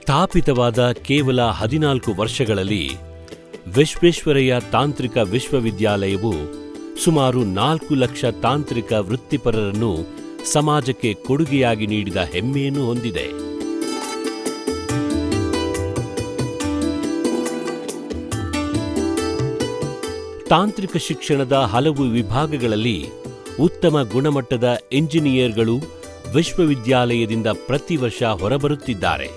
ಸ್ಥಾಪಿತವಾದ ಕೇವಲ 14 ವರ್ಷಗಳಲ್ಲಿ ವಿಶ್ವೇಶ್ವರಯ್ಯ ತಾಂತ್ರಿಕ ವಿಶ್ವವಿದ್ಯಾಲಯವು ಸುಮಾರು 4 ಲಕ್ಷ ತಾಂತ್ರಿಕ ವೃತ್ತಿಪರರನ್ನು ಸಮಾಜಕ್ಕೆ ಕೊಡುಗೆಯಾಗಿ ನೀಡಿದ ಹೆಮ್ಮೆಯನ್ನು ಹೊಂದಿದೆ. ತಾಂತ್ರಿಕ ಶಿಕ್ಷಣದ ಹಲವು ವಿಭಾಗಗಳಲ್ಲಿ ಉತ್ತಮ ಗುಣಮಟ್ಟದ ಎಂಜಿನಿಯರ್ಗಳು ವಿಶ್ವವಿದ್ಯಾಲಯದಿಂದ ಪ್ರತಿ ವರ್ಷ ಹೊರಬರುತ್ತಿದ್ದಾರೆ.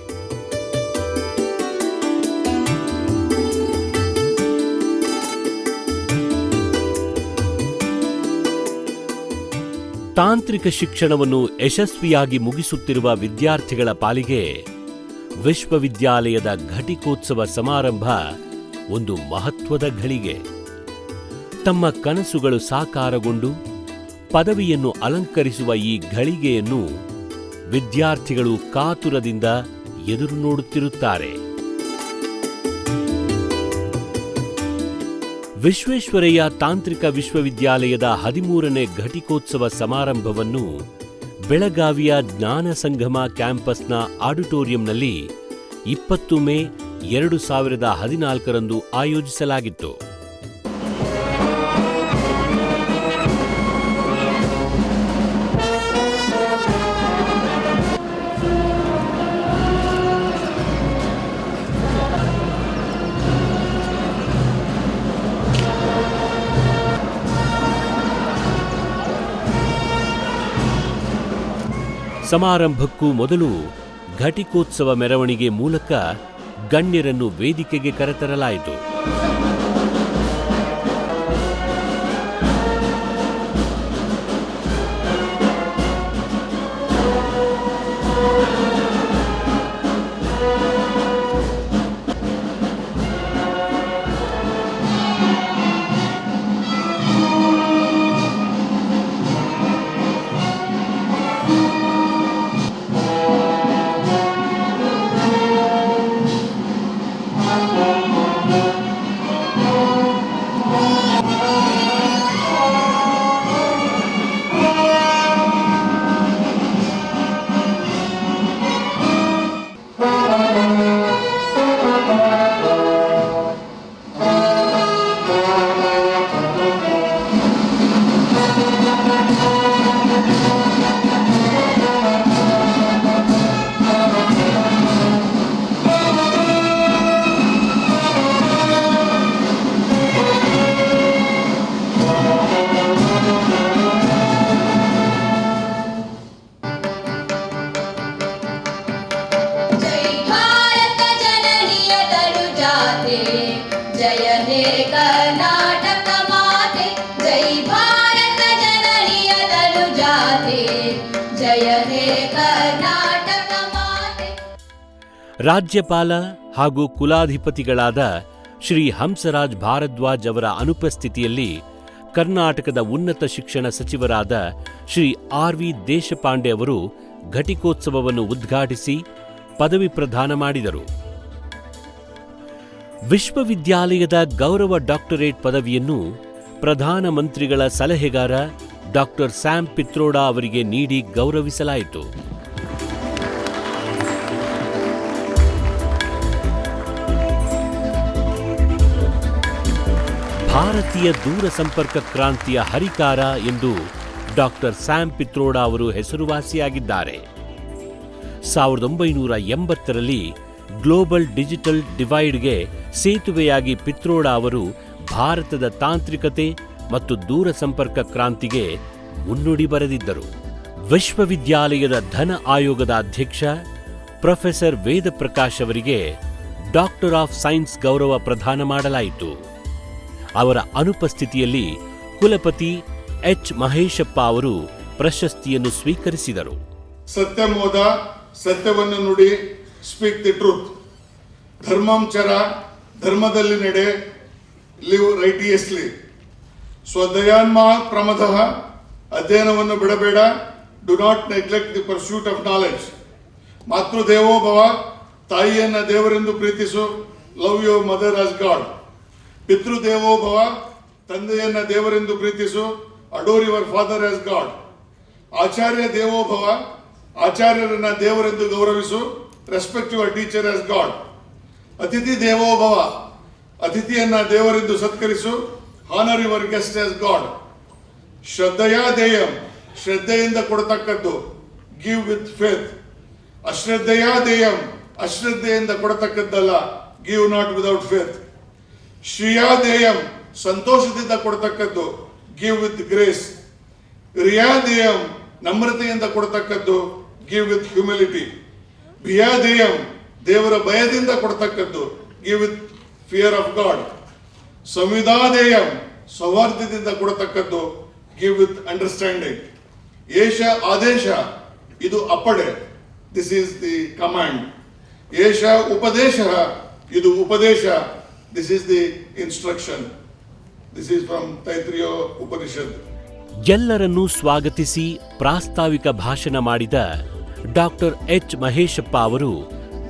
ತಾಂತ್ರಿಕ ಶಿಕ್ಷಣವನ್ನು ಯಶಸ್ವಿಯಾಗಿ ಮುಗಿಸುತ್ತಿರುವ ವಿದ್ಯಾರ್ಥಿಗಳ ಪಾಲಿಗೆ ವಿಶ್ವವಿದ್ಯಾಲಯದ ಘಟಿಕೋತ್ಸವ ಸಮಾರಂಭ ಒಂದು ಮಹತ್ವದ ಘಳಿಗೆ. ತಮ್ಮ ಕನಸುಗಳು ಸಾಕಾರಗೊಂಡು ಪದವಿಯನ್ನು ಅಲಂಕರಿಸುವ ಈ ಘಳಿಗೆಯನ್ನು ವಿದ್ಯಾರ್ಥಿಗಳು ಕಾತುರದಿಂದ ಎದುರು ನೋಡುತ್ತಿರುತ್ತಾರೆ. ವಿಶ್ವೇಶ್ವರಯ್ಯ ತಾಂತ್ರಿಕ ವಿಶ್ವವಿದ್ಯಾಲಯದ 13ನೇ ಘಟಿಕೋತ್ಸವ ಸಮಾರಂಭವನ್ನು ಬೆಳಗಾವಿಯ ಜ್ಞಾನ ಸಂಗಮ ಕ್ಯಾಂಪಸ್ನ ಆಡಿಟೋರಿಯಂನಲ್ಲಿ 20 ಮೇ 2014ರಂದು ಆಯೋಜಿಸಲಾಗಿತ್ತು. ಸಮಾರಂಭಕ್ಕೂ ಮೊದಲು ಘಟಿಕೋತ್ಸವ ಮೆರವಣಿಗೆ ಮೂಲಕ ಗಣ್ಯರನ್ನು ವೇದಿಕೆಗೆ ಕರೆತರಲಾಯಿತು. ರಾಜ್ಯಪಾಲ ಹಾಗೂ ಕುಲಾಧಿಪತಿಗಳಾದ ಶ್ರೀ ಹಂಸರಾಜ್ ಭಾರದ್ವಾಜ್ ಅವರ ಅನುಪಸ್ಥಿತಿಯಲ್ಲಿ ಕರ್ನಾಟಕದ ಉನ್ನತ ಶಿಕ್ಷಣ ಸಚಿವರಾದ ಶ್ರೀ ಆರ್.ವಿ. ದೇಶಪಾಂಡೆ ಅವರು ಘಟಿಕೋತ್ಸವವನ್ನು ಉದ್ಘಾಟಿಸಿ ಪದವಿ ಪ್ರದಾನ ಮಾಡಿದರು. ವಿಶ್ವವಿದ್ಯಾಲಯದ ಗೌರವ ಡಾಕ್ಟರೇಟ್ ಪದವಿಯನ್ನು ಪ್ರಧಾನಮಂತ್ರಿಗಳ ಸಲಹೆಗಾರ ಡಾಕ್ಟರ್ ಸ್ಯಾಮ್ ಪಿತ್ರೋಡಾ ಅವರಿಗೆ ನೀಡಿ ಗೌರವಿಸಲಾಯಿತು. ಭಾರತೀಯ ದೂರಸಂಪರ್ಕ ಕ್ರಾಂತಿಯ ಹರಿಕಾರ ಎಂದು ಡಾಕ್ಟರ್ ಸ್ಯಾಮ್ ಪಿತ್ರೋಡಾ ಅವರು ಹೆಸರುವಾಸಿಯಾಗಿದ್ದಾರೆ. 1980ರಲ್ಲಿ ಗ್ಲೋಬಲ್ ಡಿಜಿಟಲ್ ಡಿವೈಡ್ಗೆ ಸೇತುವೆಯಾಗಿ ಪಿತ್ರೋಡಾ ಅವರು ಭಾರತದ ತಾಂತ್ರಿಕತೆ ಮತ್ತು ದೂರಸಂಪರ್ಕ ಕ್ರಾಂತಿಗೆ ಮುನ್ನುಡಿ ಬರೆದಿದ್ದರು. ವಿಶ್ವವಿದ್ಯಾಲಯದ ಧನ ಆಯೋಗದ ಅಧ್ಯಕ್ಷ ಪ್ರೊಫೆಸರ್ ವೇದಪ್ರಕಾಶ್ ಅವರಿಗೆ ಡಾಕ್ಟರ್ ಆಫ್ ಸೈನ್ಸ್ ಗೌರವ ಪ್ರದಾನ ಮಾಡಲಾಯಿತು. ಅವರ ಅನುಪಸ್ಥಿತಿಯಲ್ಲಿ ಕುಲಪತಿ ಎಚ್. ಮಹೇಶಪ್ಪ ಅವರು ಪ್ರಶಸ್ತಿಯನ್ನು ಸ್ವೀಕರಿಸಿದರು. ಸತ್ಯಮೋದ, ಸತ್ಯವನ್ನು ನುಡಿ, ಸ್ಪೀಕ್ ದಿ ಟ್ರೂತ್. ಧರ್ಮಾಂಚರ, ಧರ್ಮದಲ್ಲಿ ನಡೆ, ಲಿವ್ ರೈಟಿಯಸ್ಲಿ. ಸ್ವದಯಾನ್ಮ ಪ್ರಮದಃ, ಅಧ್ಯಯನವನ್ನು ಬಿಡಬೇಡ. Do not neglect the pursuit of knowledge. ಮಾತೃದೇವೋ ಭವ, ತಾಯಿಯನ್ನ ದೇವರೆಂದು ಪ್ರೀತಿಸು. Love your mother as God. ಪಿತೃದೇವೋ ಭವ, ತಂದೆಯನ್ನ ದೇವರೆಂದು ಪ್ರೀತಿಸು. Adore your father as God. ಆಚಾರ್ಯ ದೇವೋ ಭವ, ಆಚಾರ್ಯರನ್ನ ದೇವರೆಂದು ಗೌರವಿಸು. Respect your teacher as God. Atiti Devo Bhava. ಅತಿಥಿಯನ್ನ ದೇವರೆಂದು ಸತ್ಕರಿಸು. Honour your guest as God. ಶ್ರದ್ಧೆಯ ದೇಯಂ, ಶ್ರದ್ಧೆಯಿಂದ ಕೊಡತಕ್ಕದ್ದು. Give with faith. ಅಶ್ರದ್ಧೆಯ ದೇಯಂ, ಅಶ್ರದ್ಧೆಯಿಂದ ಕೊಡತಕ್ಕದ್ದಲ್ಲ. Give not without faith. ಶ್ರಿಯಾ ದೇಯಂ, ಸಂತೋಷದಿಂದ ಕೊಡತಕ್ಕದ್ದು. Give with grace. ರಿಯಾ ದೇಯಂ, ನಮ್ರತೆಯಿಂದ ಕೊಡತಕ್ಕದ್ದು. Give with humility. ಭಿಯಾ ದೇಯಂ, ದೇವರ ಭಯದಿಂದ ಕೊಡತಕ್ಕದ್ದು. Give with fear of God. ಸಂವಿಧಾದೇಯಂ, ಸೌಹಾರ್ದದಿಂದ ಕೊಡತಕ್ಕದ್ದು. Give with understanding. ಏಷ ಆದೇಶ, ಇದು ಅಪ್ಪಣೆ. This is the command. ಏಷ ಉಪದೇಶ, ಇದು ಉಪದೇಶ. This is the instruction. This is from Taittiriya Upanishad. ಎಲ್ಲರನ್ನೂ ಸ್ವಾಗತಿಸಿ ಪ್ರಾಸ್ತಾವಿಕ ಭಾಷಣ ಮಾಡಿದ ಡಾಕ್ಟರ್ ಎಚ್ ಮಹೇಶಪ್ಪ ಅವರು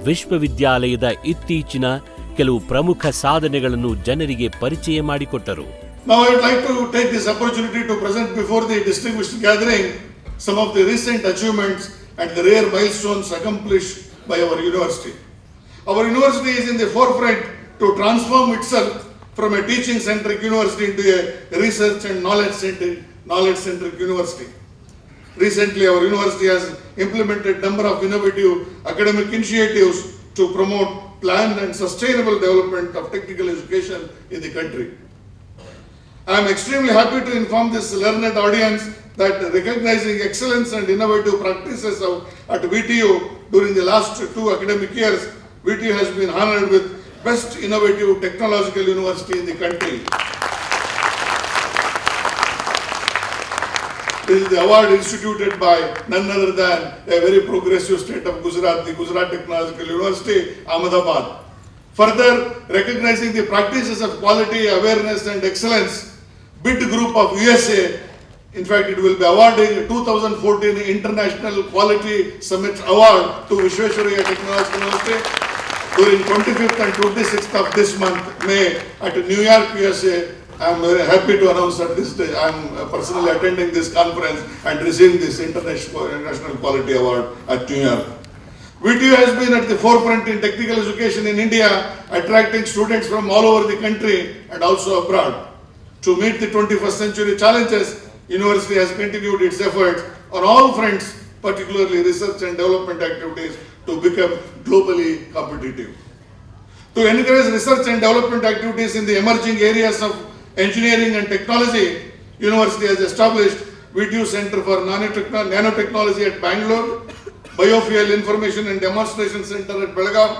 ವಿಶ್ವವಿದ್ಯಾಲಯದ ಇತ್ತೀಚಿನ ಕೆಲವು ಪ್ರಮುಖ ಸಾಧನೆಗಳನ್ನು ಜನರಿಗೆ ಪರಿಚಯ ಮಾಡಿಕೊಟ್ಟರು. Now I would like to take this opportunity to present before the distinguished gathering some of the recent achievements and the rare milestones accomplished by our university. Our university is in the forefront to transform itself from a teaching-centric university into a research and knowledge-centric university. Recently, our university has implemented a number of innovative academic initiatives to promote planned and sustainable development of technical education in the country. I am extremely happy to inform this learned audience that recognizing excellence and innovative practices at VTU during the last 2 academic years, VTU has been honored with Best Innovative Technological University in the country. This is the award instituted by none other than a very progressive state of Gujarat, the Gujarat Technological University, Ahmedabad. Further, recognizing the practices of quality, awareness and excellence, BID Group of USA, in fact it will be awarding 2014 International Quality Summit Award to Vishwesvaraya Technological University during 25th and 26th of this month, May, at New York, USA. I am very happy to announce that this day I am personally attending this conference and receiving this International Quality Award at New York. VTU has been at the forefront in technical education in India, attracting students from all over the country and also abroad. To meet the 21st century challenges, university has continued its efforts on all fronts, particularly research and development activities, to become globally competitive. To encourage research and development activities in the emerging areas of engineering and technology, university has established VTU Center for Nanotechnology at Bangalore, Biofuel Information and Demonstration Center at Belgaum,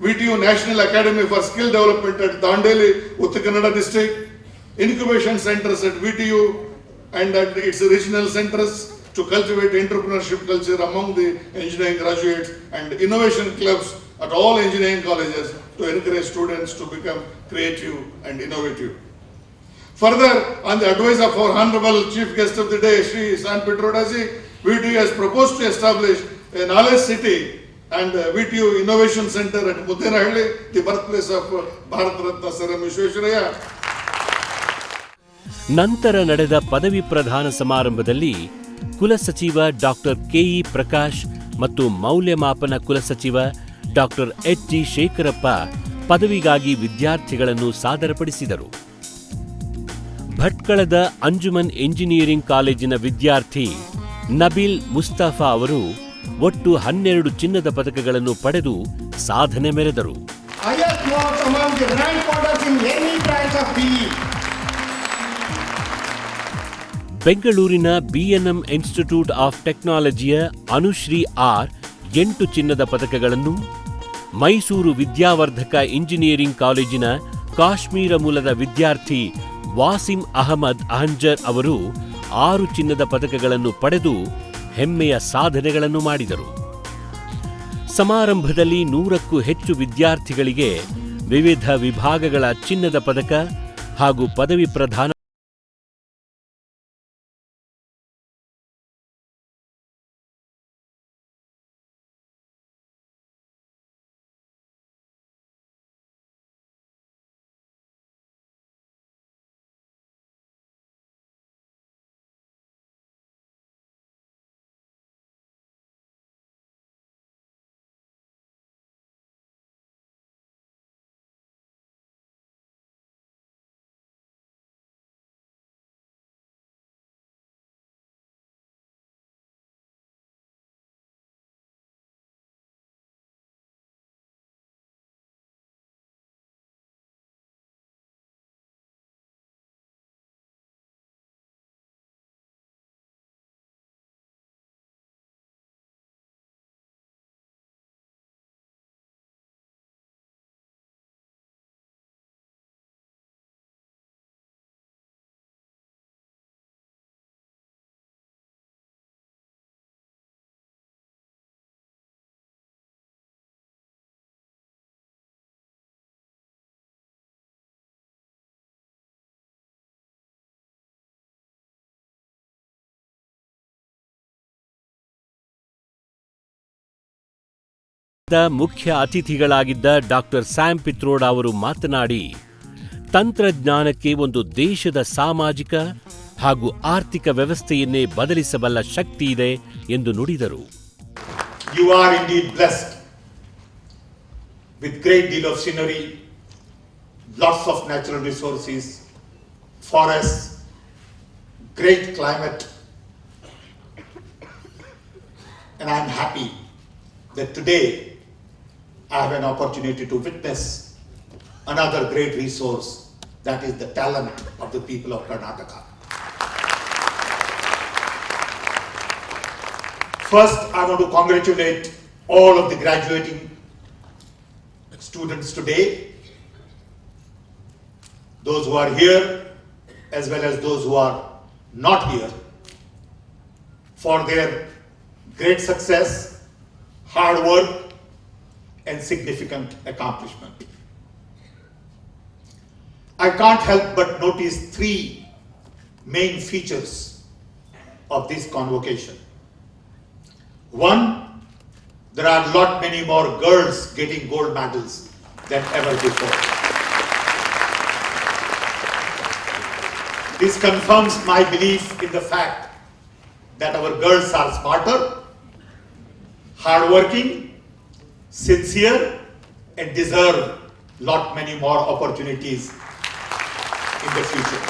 VTU National Academy for Skill Development at Dandeli, Uttar Kannada district, incubation centers at VTU and at its regional centers to cultivate entrepreneurship culture among the engineering graduates, and innovation clubs at all engineering colleges to encourage students to become creative and innovative. Further, on the advice of our Honorable Chief Guest of the Day, Shri San Pedrodasi, VTU has proposed to establish a knowledge city and VTU Innovation Center at Mudenahalli, the birthplace of Bharat Ratna Sir M. Vishwesvaraya. ನಂತರ ನಡೆದ ಪದವಿ ಪ್ರದಾನ ಸಮಾರಂಭದಲ್ಲಿ ಕುಲಸಚಿವ doctor KE Prakash ಮತ್ತು ಮೌಲ್ಯಮಾಪನ ಕುಲಸಚಿವ doctor ಎಚ್.ಜಿ. Shekharappa ಪದವಿಗಾಗಿ ವಿದ್ಯಾರ್ಥಿಗಳನ್ನು ಸಾದರಪಡಿಸಿದರು. ಭಟ್ಕಳದ Anjuman engineering ಕಾಲೇಜಿನ ವಿದ್ಯಾರ್ಥಿ ನಬೀಲ್ ಮುಸ್ತಫಾ ಅವರು ಒಟ್ಟು 12 ಚಿನ್ನದ ಪದಕಗಳನ್ನು ಪಡೆದು ಸಾಧನೆ ಮೆರೆದರು. ಬೆಂಗಳೂರಿನ ಬಿಎನ್ಎಂ ಇನ್ಸ್ಟಿಟ್ಯೂಟ್ ಆಫ್ ಟೆಕ್ನಾಲಜಿಯ ಅನುಶ್ರೀ ಆರ್ 8 ಚಿನ್ನದ ಪದಕಗಳನ್ನು, ಮೈಸೂರು ವಿದ್ಯಾವರ್ಧಕ ಇಂಜಿನಿಯರಿಂಗ್ ಕಾಲೇಜಿನ ಕಾಶ್ಮೀರ ಮೂಲದ ವಿದ್ಯಾರ್ಥಿ ವಾಸಿಂ ಅಹಮದ್ ಅಹಂಜರ್ ಅವರು 6 ಚಿನ್ನದ ಪದಕಗಳನ್ನು ಪಡೆದು ಹೆಮ್ಮೆಯ ಸಾಧನೆಗಳನ್ನು ಮಾಡಿದರು. ಸಮಾರಂಭದಲ್ಲಿ 100ಕ್ಕೂ ಹೆಚ್ಚು ವಿದ್ಯಾರ್ಥಿಗಳಿಗೆ ವಿವಿಧ ವಿಭಾಗಗಳ ಚಿನ್ನದ ಪದಕ ಹಾಗೂ ಪದವಿ ಪ್ರದಾನ ಮುಖ್ಯ ಅತಿಥಿಗಳಾಗಿದ್ದ ಡಾಕ್ಟರ್ ಸ್ಯಾಮ್ ಪಿತ್ರೋಡ ಅವರು ಮಾತನಾಡಿ, ತಂತ್ರಜ್ಞಾನಕ್ಕೆ ಒಂದು ದೇಶದ ಸಾಮಾಜಿಕ ಹಾಗೂ ಆರ್ಥಿಕ ವ್ಯವಸ್ಥೆಯನ್ನೇ ಬದಲಿಸಬಲ್ಲ ಶಕ್ತಿ ಇದೆ ಎಂದು ನುಡಿದರು. You are indeed blessed with great deal of scenery, lots of natural resources, forests, great climate, and I am happy that today I have an opportunity to witness another great resource, that is the talent of the people of Karnataka. First, I want to congratulate all of the graduating students today, those who are here as well as those who are not here, for their great success, hard work, and significant accomplishment. I can't help but notice three main features of this convocation. One, there are a lot many more girls getting gold medals than ever before. This confirms my belief in the fact that our girls are smarter, hardworking, sincere, and deserve lot many more opportunities in the future.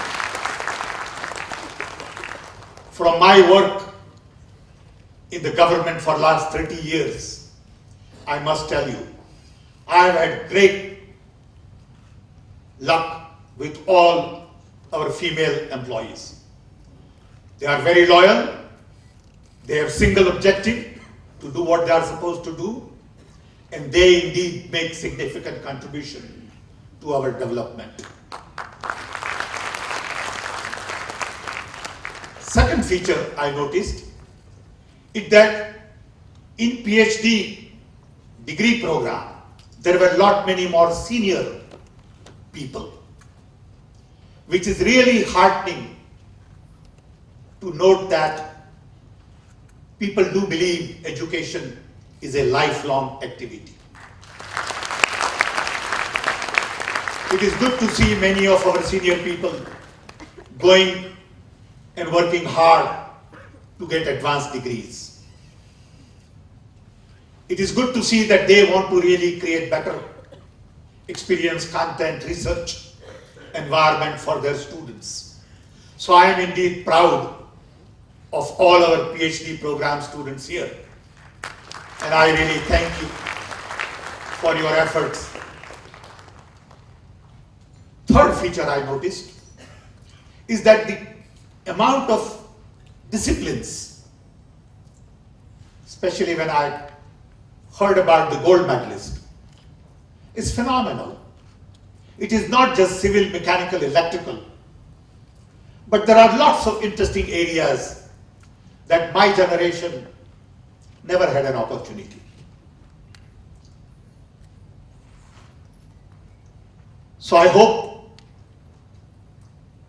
From my work in the government for last 30 years, I must tell you, I have had great luck with all our female employees. They are very loyal, they have single objective to do what they are supposed to do, and they indeed make significant contribution to our development. Second feature I noticed is that in PhD degree program, there were lot many more senior people, which is really heartening to note that people do believe education is a lifelong activity. It is good to see many of our senior people going and working hard to get advanced degrees. It is good to see that they want to really create better experience, content, research environment for their students. So I am indeed proud of all our PhD program students here. And I really thank you for your efforts. Third feature I noticed is that the amount of disciplines, especially when I heard about the gold medalist, is phenomenal. It is not just civil, mechanical, electrical, but there are lots of interesting areas that my generation never had an opportunity. So I hope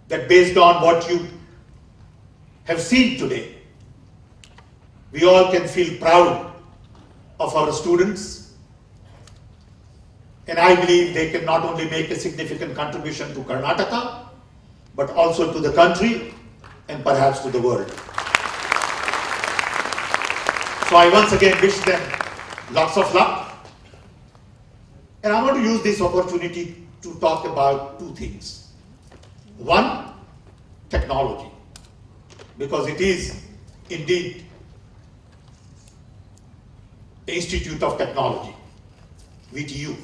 that based on what you have seen today, we all can feel proud of our students, and I believe they can not only make a significant contribution to Karnataka, but also to the country and perhaps to the world. So I once again wish them lots of luck, and I want to use this opportunity to talk about two things. One, technology, because it is indeed Institute of Technology with you.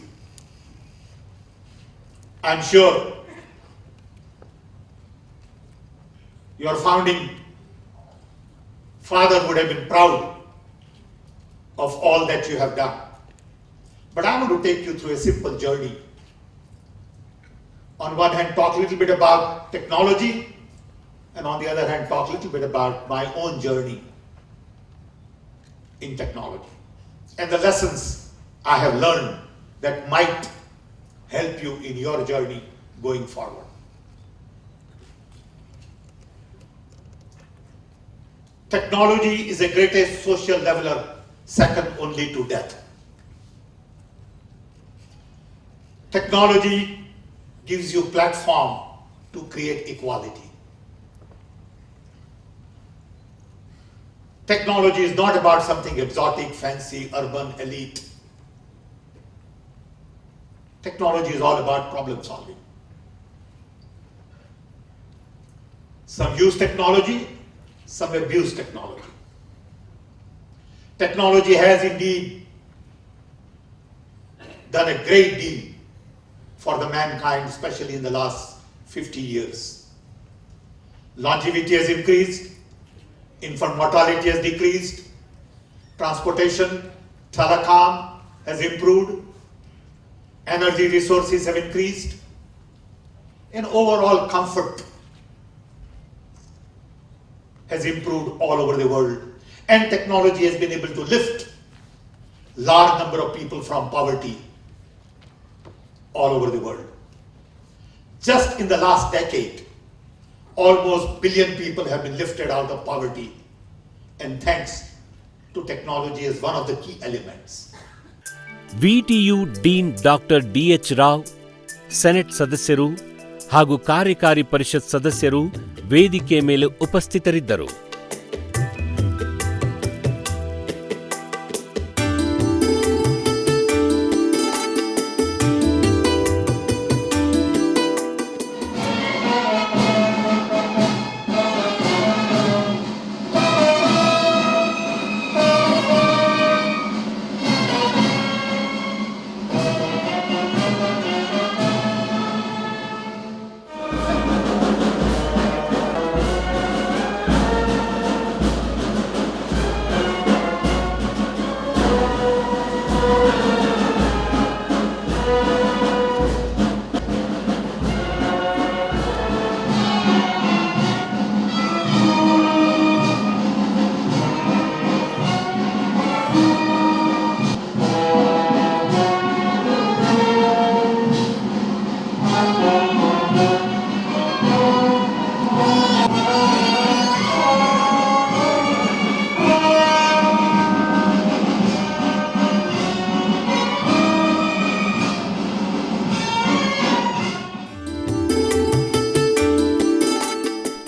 I'm sure your founding father would have been proud of all that you have done. But I want to take you through a simple journey. On one hand, talk a little bit about technology, and on the other hand, talk a little bit about my own journey in technology and the lessons I have learned that might help you in your journey going forward. Technology is the greatest social leveler, second only to death. Technology gives you platform to create equality. Technology is not about something exotic, fancy, urban, elite. Technology is all about problem solving. Some use technology, some abuse technology. Technology has indeed done a great deal for the mankind, especially in the last 50 years. Longevity has increased, infant mortality has decreased, transportation, telecom has improved, energy resources have increased, and overall comfort has improved all over the world. And technology has been able to lift large number of people from poverty all over the world. Just in the last decade, almost 1 billion people have been lifted out of poverty, and thanks to technology as one of the key elements. VTU dean doctor DH Rao, senate ಸದಸ್ಯರು ಹಾಗೂ ಕಾರ್ಯಕಾರಿ ಪರಿಷತ್ ಸದಸ್ಯರು ವೇದಿಕೆ ಮೇಲೆ ಉಪಸ್ಥಿತರಿದ್ದರು.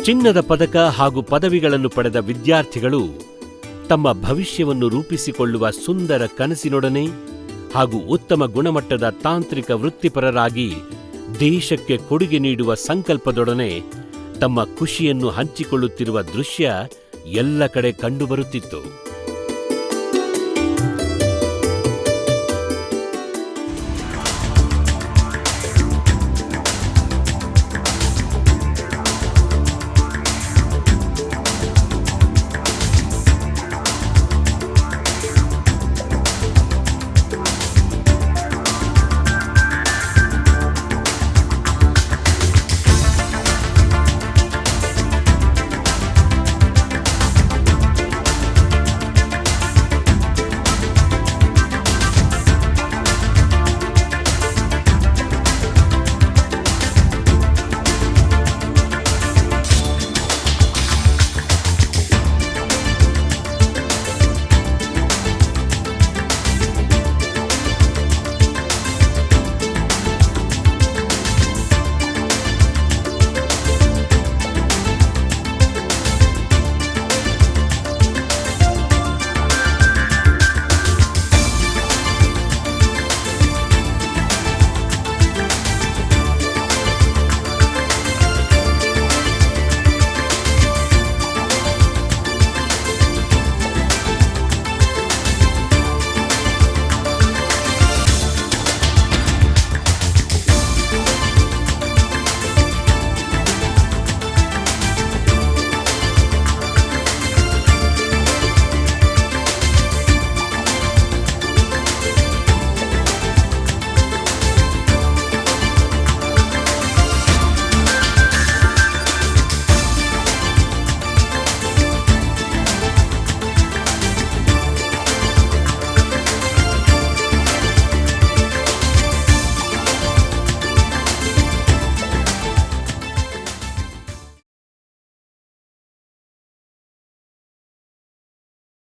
ಚಿನ್ನದ ಪದಕ ಹಾಗೂ ಪದವಿಗಳನ್ನು ಪಡೆದ ವಿದ್ಯಾರ್ಥಿಗಳು ತಮ್ಮ ಭವಿಷ್ಯವನ್ನು ರೂಪಿಸಿಕೊಳ್ಳುವ ಸುಂದರ ಕನಸಿನೊಡನೆ ಹಾಗೂ ಉತ್ತಮ ಗುಣಮಟ್ಟದ ತಾಂತ್ರಿಕ ವೃತ್ತಿಪರರಾಗಿ ದೇಶಕ್ಕೆ ಕೊಡುಗೆ ನೀಡುವ ಸಂಕಲ್ಪದೊಡನೆ ತಮ್ಮ ಖುಷಿಯನ್ನು ಹಂಚಿಕೊಳ್ಳುತ್ತಿರುವ ದೃಶ್ಯ ಎಲ್ಲ ಕಡೆ ಕಂಡುಬರುತ್ತಿತ್ತು.